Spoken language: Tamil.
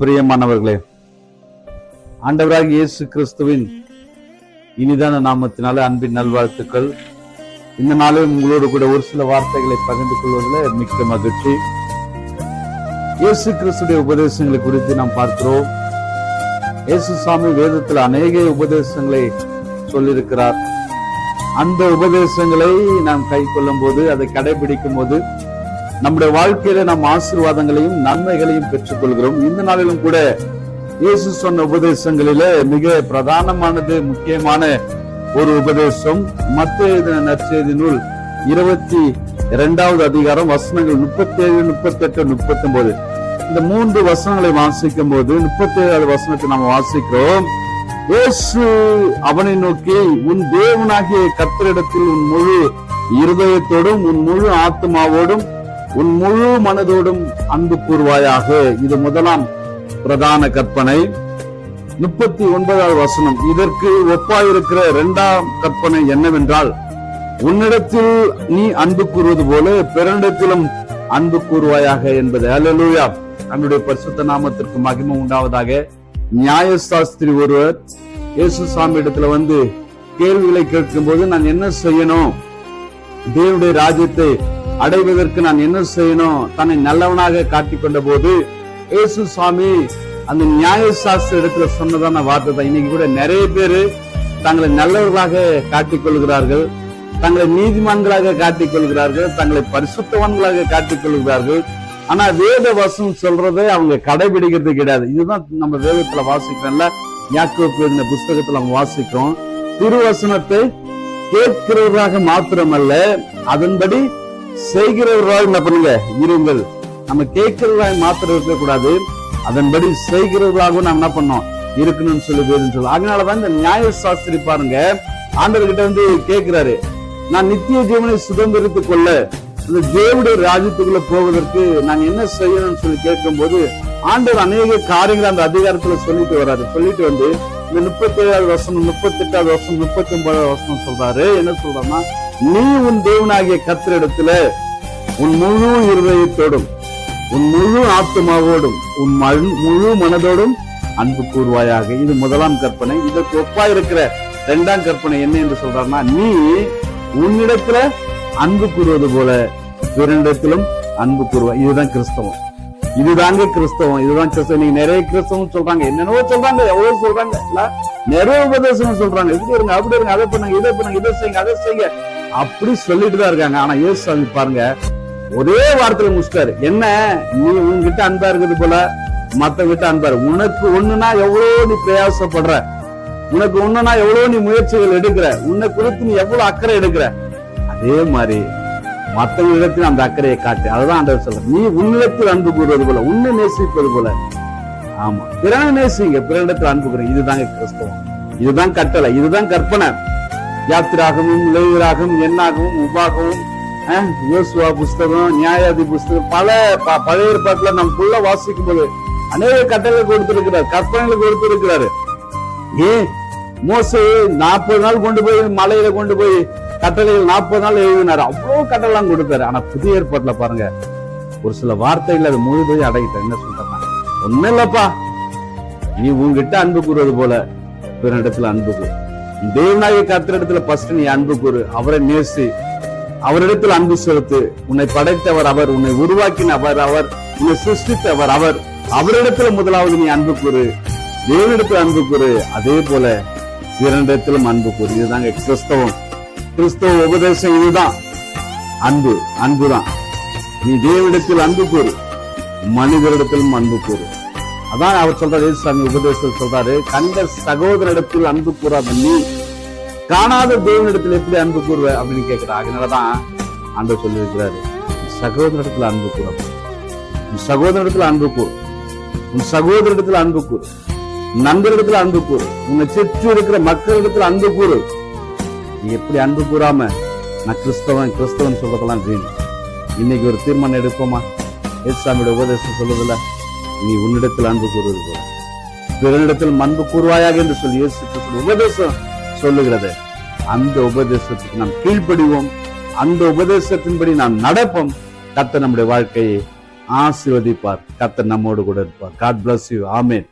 பிரியமானவர்களே, ஆண்டவராகிய இயேசு கிறிஸ்துவின் இனிதான நாமத்தினால அன்பின் நல்வாழ்த்துக்கள். இந்த நாளில் உங்களோடு கூட ஒரு சில வார்த்தைகளை பகிர்ந்து கொள்வதில் மிக்க மகிழ்ச்சி. இயேசு கிறிஸ்துடைய உபதேசங்களை குறித்து நாம் பார்க்கிறோம். இயேசு சாமி வேதத்தில் அநேக உபதேசங்களை சொல்லியிருக்கிறார். அந்த உபதேசங்களை நாம் கை கொள்ளும் போது, அதை கடைபிடிக்கும் போது நம்முடைய வாழ்க்கையில நாம் ஆசீர்வாதங்களையும் நன்மைகளையும் பெற்றுக் கொள்கிறோம். இந்த நாளிலும் கூட இயேசு சொன்ன உபதேசங்களில மிக பிரதானமானது, முக்கியமான ஒரு உபதேசம் மத்தேயு நற்செய்தி நூல் 22வது அதிகாரம் வசனங்கள் 37, 38, 39. இந்த 3 வசனங்களை வாசிக்கும் போது 37வது வசனத்தை நாம் வாசிக்கிறோம். இயேசு அவனை நோக்கி, உன் தேவனாகிய கர்த்தரிடத்தில் உன் முழு இருதயத்தோடும் உன் முழு ஆத்மாவோடும் உன் முழு மனதோடும் அன்பு கூர்வாயாக. இது முதலாம் பிரதான கற்பனை. 39வது வசனம் இதற்கு ஒப்பாயிருக்கிற 2ஆம் கற்பனை என்னவென்றால், உன்னிடத்தில் நீ அன்பு கூறுவது போல பிறனிடத்திலும் அன்பு கூறுவாயாக என்பது. அல்லேலூயா. நம்முடைய பரிசுத்த நாமத்திற்கு மகிமை உண்டாவதாக. நியாயசாஸ்திரி ஒருவர் இயேசு சாமி இடத்துல வந்து கேள்விகளை கேட்கும் போது, நான் என்ன செய்யணும், தேவனுடைய ராஜ்யத்தை அடைவதற்கு நான் என்ன செய்யணும், தன்னை நல்லவனாக காட்டிக்கொண்ட போது இயேசு சாமி அந்த நியாயசாஸ்திர இடத்துல சொன்னதான வார்த்தை தான். இன்னைக்கு கூட நிறைய பேரு தங்களை நல்லவர்களாக காட்டிக்கொள்கிறார்கள், தங்களை நீதிமான்களாக காட்டிக்கொள்கிறார்கள், தங்களை பரிசுத்தவான்களாக காட்டிக்கொள்கிறார்கள். ஆனா வேத வசனம் சொல்றதை அவங்க கடைபிடிக்கிறது கிடையாது. இதுதான் நம்ம வேதத்துல வாசிக்கிறோம்ல, யாக்கோபு எழுதின புஸ்தகத்துல நம்ம வாசிக்கிறோம். திருவசனத்தை கேட்கிறவர்களாக மாத்திரமல்ல, அதன்படி செய்கிறவர்களாக என்ன பண்ணுங்க இருங்கள். நம்ம கேட்கிறவர்களாக மாத்திரம் இருக்க கூடாது, அதன்படி செய்கிறவர்களாகவும் நாம் என்ன பண்ணோம் இருக்கணும்னு சொல்லி வேதம் சொல்ல. அதனாலதான் இந்த நியாயசாஸ்திரி பாருங்க, ஆண்டவர்கிட்ட வந்து கேட்கிறாரு, நான் நித்திய ஜீவனை சுதந்திரித்துக் கொள்ள, அந்த தேவனுடைய ராஜ்யத்துக்குள்ள போவதற்கு நான் என்ன செய்யணும்னு சொல்லி கேட்கும் போது, ஆண்டவர் அநேக காரியங்களை அந்த அதிகாரத்துல சொல்லிட்டு வர்றாரு. சொல்லிட்டு வந்து இந்த 37வது வசனம், 38வது வசனம், 39வது வசனம் சொல்றாரு. என்ன சொல்றாருன்னா, நீ உன் தேவனாகிய கர்த்தரிடத்துல உன் முழு இருதயத்தோடும் உன் முழு ஆத்மாவோடும் உன் முழு மனதோடும் அன்பு கூர்வாயாக. இது முதலாம் கற்பனை. இதற்கு ஒப்பா இருக்கிற 2ஆம் கற்பனை என்ன என்று சொல்றாருன்னா, நீ உன்னிடத்துல அன்பு கூறுவது போல பிறனிடத்திலும் அன்பு கூறுவாய். இதுதான் கிறிஸ்தவம். இதுதாங்க கிறிஸ்தவம். இதுதான் கிறிஸ்தவம். நீங்க நிறைய கிறிஸ்தவம் சொல்றாங்க, என்னென்னவோ சொல்றாங்க, எவ்வளவு சொல்றாங்க, நிறைய உபதேசம் சொல்றாங்க, இப்படி இருங்க, அப்படி இருங்க, அதை பண்ணுங்க, இதை பண்ணுங்க, இதை செய்யுங்க, அதை செய்யுங்க, அப்படி சொல்லிட்டு தான் இருக்காங்க. ஆனா இயேசு பாருங்க, ஒரே வார்த்தையில முடிச்சிட்டாரு. என்ன, நீ உன்கிட்ட அன்பா இருக்குது போல மத்தவங்கிட்ட அன்பா இருக்கு. உனக்கு ஒண்ணுனா எவ்வளவு நீ பிரயாசப்படுற, உனக்கு ஒண்ணுனா எவ்வளவு நீ முயற்சிகள் எடுக்கிற, உன்னை குறித்து நீ எவ்வளவு அக்கறை எடுக்கிற, அதே மாதிரி மத்தவங்க இடத்தில் அந்த அக்கறையை காட்டு. அதுதான் ஆண்டவர் சொல்ற, நீ உன்னிடத்தில் அன்பு கூறுவது போல, உன்னை நேசிப்பது போல. ஆமா, பிறனை நேசிங்க, பிறனிடத்தில் அன்பு கூறுங்க. இதுதாங்க கிறிஸ்தவம். இதுதான் கட்டளை, இதுதான் கற்பனை. யாத்திராகவும், லேவியராகவும், எண்ணாகவும், உபாகவும், யோசுவா புஸ்தகம், நியாயாதி புஸ்தகம், பல பழைய ஏற்பாட்டுல நமக்குள்ள வாசிக்கும் போது அநேக கட்டளை கொடுத்திருக்கிறார், கற்பனைகளை கொடுத்திருக்கிறாரு. ஏன் மோசே 40 நாள் கொண்டு போய் மலையில கொண்டு போய் கட்டளைகள் 40 நாள் எழுதினாரு, அவ்வளவு கட்டளை கொடுத்தாரு. ஆனா புதிய ஏற்பாட்டுல பாருங்க, ஒரு சில வார்த்தைகள் அது முழுதையும் அடையிட்ட. என்ன சொல்றாங்க, ஒண்ணும் இல்லப்பா, நீ உன்கிட்ட அன்பு கூறுவது போல பிறனிடத்துல அன்பு கூறு. தேவனாகிய கர்த்தரிடத்துல ஃபர்ஸ்ட் நீ அன்பு கூறு, அவரை நேசி, அவரிடத்தில் அன்பு செலுத்து. உன்னை படைத்தவர் அவர், உன்னை உருவாக்கினவர் அவர், உன்னை சிருஷ்டித்தவர் அவர். அவரிடத்துல முதலாவது நீ அன்பு கூறு, தேவனிடத்தில் அன்பு கூறு, அதே போல பிறனிடத்திலும் அன்பு கூறு. இதுதாங்க கிறிஸ்தவம். கிறிஸ்தவ உபதேசம் இதுதான். அன்பு, அன்புதான். நீ தேவனிடத்தில் அன்பு கூறு, மனிதரிடத்திலும் அன்பு கூறு. அதான் அவர் சொல்றாரு, சாமி உபதேசத்தில் சொல்றாரு, கண்ட சகோதரிடத்தில் அன்பு கூறாத நீ காணாத தேவனிடத்தில் எப்படி அன்பு கூறுவ அப்படின்னு கேட்கிறார். அதனாலதான் ஆண்டவர் சொல்லி இருக்கிறாரு, சகோதரிடத்தில் அன்பு கூற, உன் சகோதரிடத்தில் அன்பு கூறு, உன் சகோதரிடத்தில் அன்பு கூறு, நண்பரிடத்தில் அன்பு கூறு, உன்னை சுற்றி இருக்கிற மக்களிடத்தில் அன்பு கூறு. நீ எப்படி அன்பு கூறாம நான் கிறிஸ்தவன் கிறிஸ்தவன் சொல்றதெல்லாம் வீண். இன்னைக்கு ஒரு தீர்மானம் எடுப்போமா? ஏசாமியோட உபதேசம் சொல்லுதுல, நீ உன்னிடத்தில் அன்பு கூறுவது போல பிறனிடத்தில் அன்பு கூறுவாயாக என்று சொல்லி இயேசு கிறிஸ்து உபதேசம் சொல்லுகிறது. அந்த உபதேசத்துக்கு நாம் கீழ்ப்படிவோம், அந்த உபதேசத்தின்படி நாம் நடப்போம். கர்த்தர் நம்முடைய வாழ்க்கையை ஆசீர்வதிப்பார். கர்த்தர் நம்மோடு கூட இருப்பார். God bless you. ஆமென்.